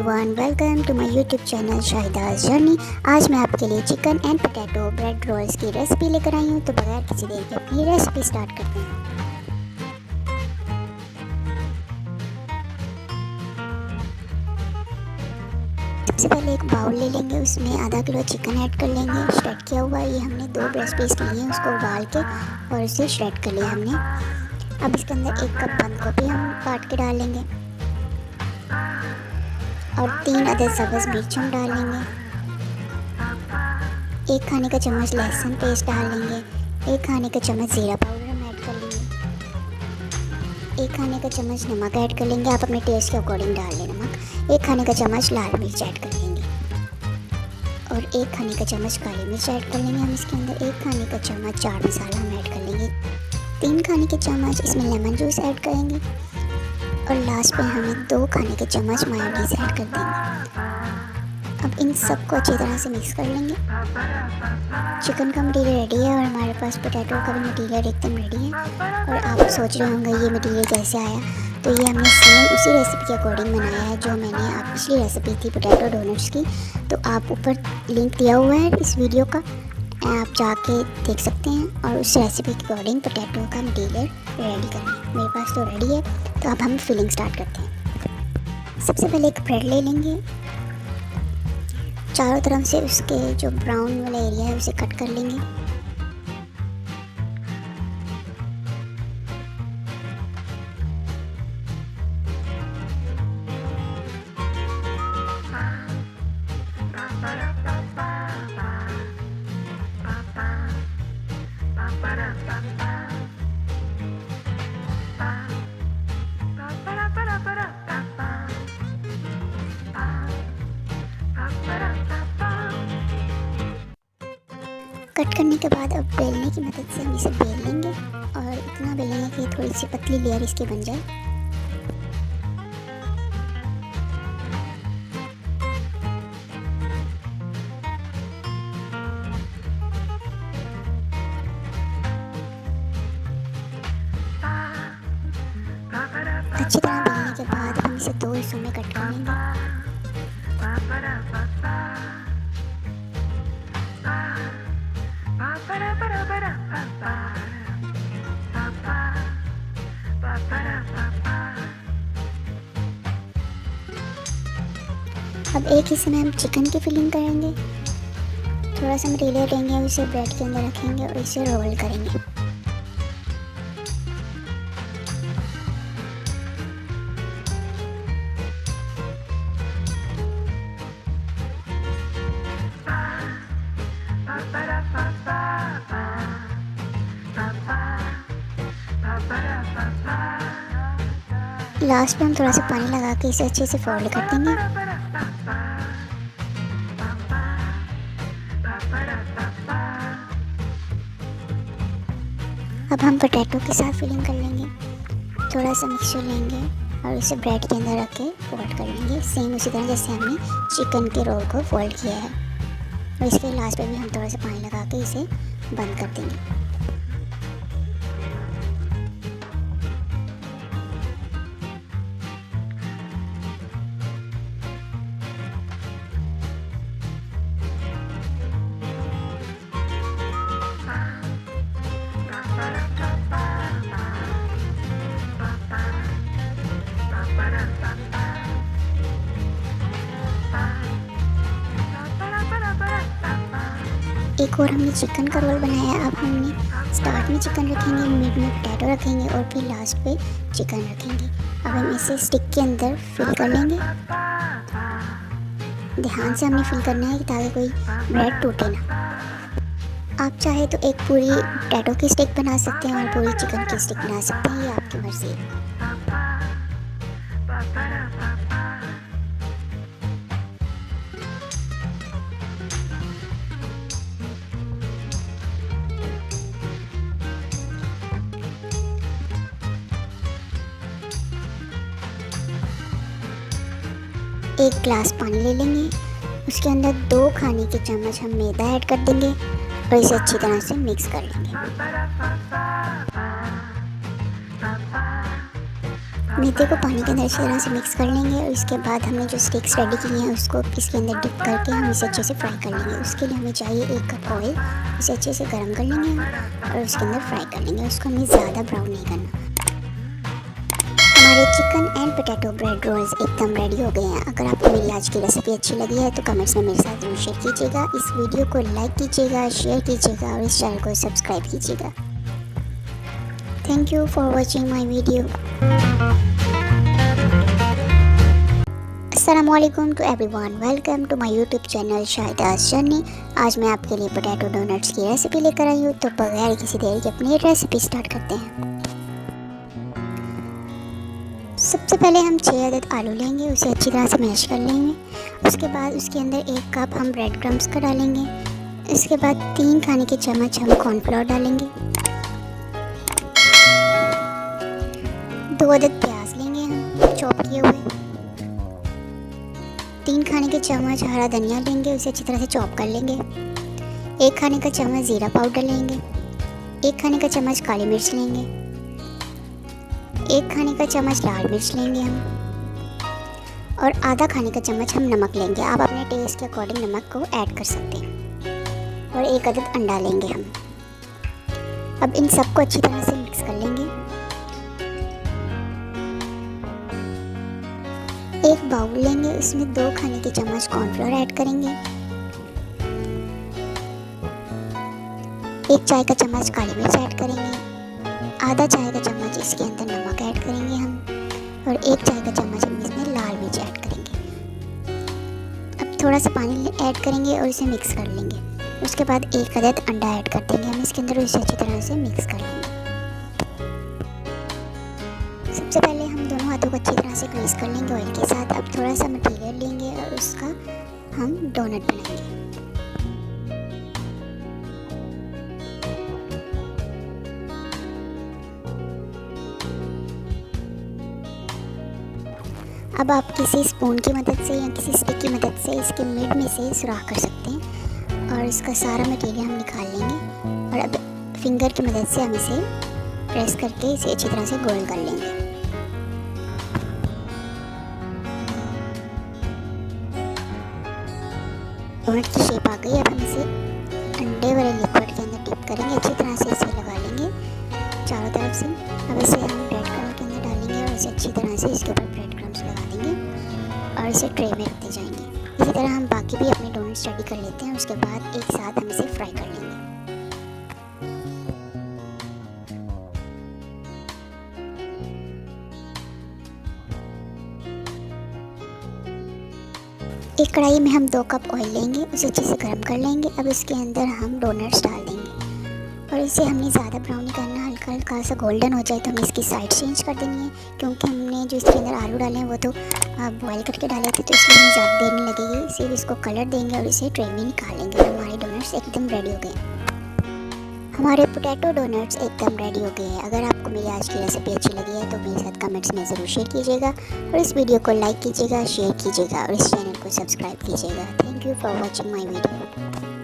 Everyone, welcome to my YouTube channel Shahida's journey. आज मैं आपके लिए chicken and potato bread rolls की रेसिपी लेकर आई हूँ। तो बगैर किसी देर के अपनी रेसिपी स्टार्ट करते हैं। सबसे पहले एक बाउल ले लेंगे, उसमें आधा किलो चिकन ऐड कर लेंगे। श्रेड किया हुआ ये हमने 2 ब्रेस्ट पीस लिए हैं, उसको उबाल के और उसे श्रेड कर लिया हमने। अब इसके अंदर 1 कप बंद गोभी हम काट के डाल लेंगे और 3 अदद सब्ज़ मिर्च हम डाल लेंगे। 1 खाने का चम्मच लहसुन पेस्ट डाल लेंगे। 1 खाने का चम्मच ज़ीरा पाउडर हम ऐड कर लेंगे। 1 खाने का चम्मच नमक ऐड कर लेंगे, आप अपने टेस्ट के अकॉर्डिंग डाल लें नमक। 1 खाने का चम्मच लाल मिर्च ऐड कर लेंगे और 1 खाने का चम्मच काली मिर्च ऐड कर लेंगे हम इसके अंदर। 1 खाने का चम्मच चाट मसाला हम ऐड कर लेंगे। 3 खाने के चम्मच इसमें लेमन जूस ऐड करेंगे और लास्ट पे हमें 2 खाने के चम्मच मायोनीज ऐड कर देंगे। अब इन सबको अच्छी तरह से मिक्स कर लेंगे। चिकन का मटीरियल रेडी है और हमारे पास पोटैटो का भी मटीरियल एकदम रेडी है। और आप सोच रहे होंगे ये मटीरियल कैसे आया, तो ये हमने सेम उसी रेसिपी के अकॉर्डिंग बनाया है जो मैंने आप पिछली रेसिपी थी पोटैटो डोनट्स की। तो आप ऊपर लिंक दिया हुआ है इस वीडियो का, आप जाके देख सकते हैं और उस रेसिपी के अकॉर्डिंग पोटैटो का मटीरियल रेडी करना। मेरे पास तो रेडी है, तो अब हम फिलिंग स्टार्ट करते हैं। सबसे पहले एक ब्रेड ले लेंगे, चारों तरफ से उसके जो ब्राउन वाला एरिया है उसे कट कर लेंगे। कट करने के बाद अब बेलने की मदद से हम इसे बेल लेंगे और इतना बेलेंगे कि थोड़ी सी पतली लेयर इसकी बन जाए। अच्छी तरह बेलने के बाद हम इसे 2 हिस्सों में कट कर लेंगे। अब एक हिस्से में हम चिकन की फिलिंग करेंगे। थोड़ा सा मटीरियल लेंगे और इसे ब्रेड के अंदर रखेंगे और इसे रोल करेंगे। लास्ट में हम थोड़ा सा पानी लगा के इसे अच्छे से फोल्ड कर देंगे। अब हम पोटैटो के साथ फिलिंग कर लेंगे। थोड़ा सा मिक्सचर लेंगे और इसे ब्रेड के अंदर रख के फोल्ड कर लेंगे, सेम उसी तरह जैसे हमने चिकन के रोल को फोल्ड किया है। और इसके लास्ट पे भी हम थोड़ा सा पानी लगा के इसे बंद कर देंगे। एक और हमने चिकन का रोल बनाया है। अब हमने स्टार्ट में चिकन रखेंगे, मिड में पोटैटो रखेंगे और फिर लास्ट पे चिकन रखेंगे। अब हम इसे स्टिक के अंदर फिल कर लेंगे। ध्यान से हमने फिल करना है ताकि कोई ब्रेड टूटे ना। आप चाहे तो एक पूरी पोटैटो की स्टिक बना सकते हैं और पूरी चिकन की स्टिक बना सकते हैं, ये आपकी मर्जी है। एक ग्लास पानी ले लेंगे, उसके अंदर 2 खाने के चम्मच हम मैदा ऐड कर देंगे और इसे अच्छी तरह से मिक्स कर लेंगे। मैदे को पानी के अंदर अच्छी तरह से मिक्स कर लेंगे और इसके बाद हमने जो स्टिक्स रेडी की हैं उसको इसके अंदर डिप करके हम इसे अच्छे से फ्राई कर लेंगे। उसके लिए हमें चाहिए 1 कप ऑयल, उसे अच्छे से गर्म कर लेंगे और उसके अंदर फ्राई कर लेंगे। उसको हमें ज़्यादा ब्राउन नहीं करना। हमारे chicken and potato bread roles एकदम रेडी हो गए हैं। अगर आपको मेरी आज की रेसिपी अच्छी लगी है तो कमेंट्स में मेरे साथ जरूर शेयर कीजिएगा। इस वीडियो को लाइक कीजिएगा, शेयर कीजिएगा और इस चैनल को सब्सक्राइब कीजिएगा। Thank you for watching my video. अस्सलामुअलैकुम to everyone, welcome to my YouTube channel Shahida's journey. आज मैं आपके लिए पोटैटो डोनट्स की रेसिपी लेकर आई हूँ। तो बगैर किसी देरी के अपनी रेसिपी स्टार्ट करते हैं। सबसे पहले हम 6 अदद आलू लेंगे, उसे अच्छी तरह से मैश कर लेंगे। उसके बाद उसके अंदर 1 कप हम ब्रेड क्रम्स का डालेंगे। इसके बाद 3 खाने के चम्मच हम कॉर्नफ्लोर डालेंगे। 2 अदद प्याज लेंगे हम चॉप किए हुए। 3 खाने के चम्मच हरा धनिया लेंगे, उसे अच्छी तरह से चॉप कर लेंगे। 1 खाने का चम्मच ज़ीरा पाउडर लेंगे। 1 खाने का चम्मच काली मिर्च लेंगे। 1 खाने का चम्मच लाल मिर्च लेंगे हम और आधा खाने का चम्मच हम नमक लेंगे। आप अपने टेस्ट के अकॉर्डिंग नमक को ऐड कर सकते हैं। और 1 अदद अंडा लेंगे हम। अब इन सबको अच्छी तरह से मिक्स कर लेंगे। एक बाउल लेंगे, उसमें 2 खाने के चम्मच कॉर्नफ्लोर ऐड करेंगे। 1 चाय का चम्मच काली मिर्च ऐड करेंगे। आधा चाय का चम्मच इसके अंदर नमक ऐड करेंगे हम और 1 चाय का चम्मच हम इसमें लाल मिर्च ऐड करेंगे। अब थोड़ा सा पानी ऐड करेंगे और इसे मिक्स कर लेंगे। उसके बाद 1 अदद अंडा ऐड कर देंगे हम इसके अंदर और इसे अच्छी तरह से मिक्स कर लेंगे। सबसे पहले हम दोनों हाथों को अच्छी तरह से ग्रीस कर लेंगे ऑयल के साथ। अब थोड़ा सा मटीरियल लेंगे और उसका हम डोनट बनाएंगे। अब आप किसी स्पून की मदद से या किसी स्टिक की मदद से इसके मिड में से सुराख कर सकते हैं और इसका सारा मटेरियल हम निकाल लेंगे। और अब फिंगर की मदद से हम इसे प्रेस करके इसे अच्छी तरह से गोल कर लेंगे। डोनट की शेप आ गई। अब हम इसे अंडे वाले लिक्विड के अंदर डिप करेंगे। अच्छी तरह से इसे लगा लेंगे चारों तरफ से। अब इसे हम ब्रेड क्रम्स के अंदर डालेंगे और इसे अच्छी तरह से इसके ऊपर ब्रेड क्रम्स लगा देंगे और इसे ट्रे में रखते जाएंगे। इसी तरह हम बाकी भी अपने डोनट्स रेडी कर लेते हैं। उसके बाद एक साथ हम इसे फ्राई कर लेंगे। एक कढ़ाई में हम 2 कप ऑयल लेंगे, उसे अच्छे से गर्म कर लेंगे। अब इसके अंदर हम डोनट्स डाल देंगे और इसे हमने ज़्यादा ब्राउन नहीं करना, हल्का हल्का सा गोल्डन हो जाए तो हमें इसकी साइड चेंज कर देनी है। क्योंकि हमने जो इसके अंदर आलू डाले हैं वो तो बॉयल करके डाले थे, तो इसलिए हमें ज़्यादा देर नहीं लगेगी। सिर्फ इसको कलर देंगे और इसे ट्रे में निकाल लेंगे और हमारे डोनट्स एकदम रेडी हो गए। हमारे पोटैटो डोनट्स एकदम रेडी हो गए हैं। अगर आपको मेरी आज की रेसिपी अच्छी लगी है तो मेरे साथ कमेंट्स में ज़रूर शेयर कीजिएगा और इस वीडियो को लाइक कीजिएगा, शेयर कीजिएगा और इस चैनल को सब्सक्राइब कीजिएगा। Thank you for watching my video.